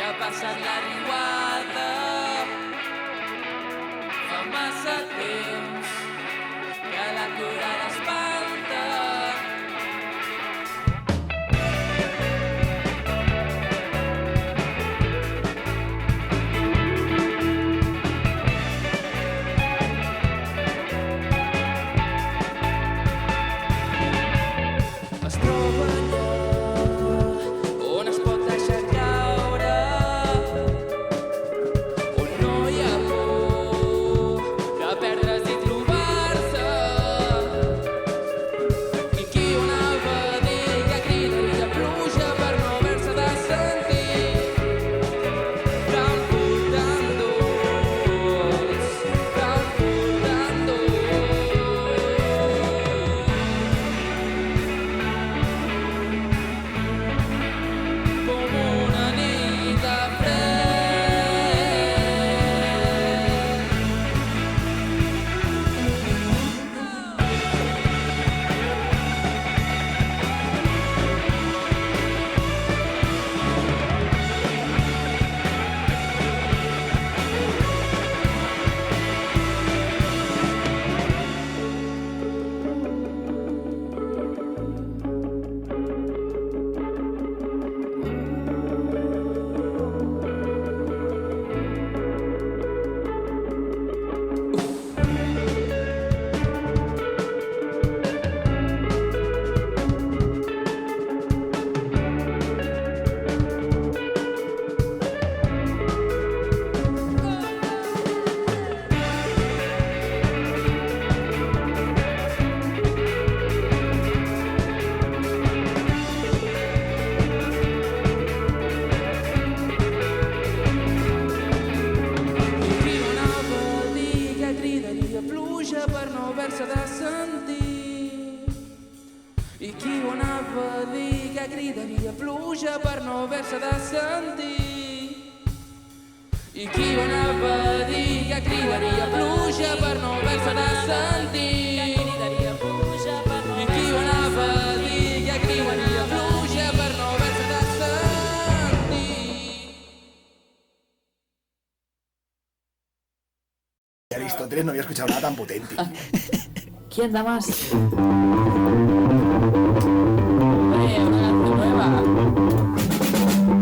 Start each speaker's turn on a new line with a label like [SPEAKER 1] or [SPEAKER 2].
[SPEAKER 1] ha passat la riuada. Fa massa temps que la cura l'espanta. Es troba allà on es pot deixar caure, on no hi ha por de perdre's i trobar-se. I qui ho anava a dir que cridaria pluja per no haver-se de sentir tan portant dolç, tan portant dolç. Com una nit de fred. I qui ho anava a dir que cridaria pluja per no haver-se de sentir. I qui ho anava a dir que cridaria pluja per no haver-se de sentir. I qui ho anava a dir que cridaria pluja per no haver-se de sentir.
[SPEAKER 2] Aristóteles no había escuchado nada tan potente.
[SPEAKER 3] ¿Quién da más?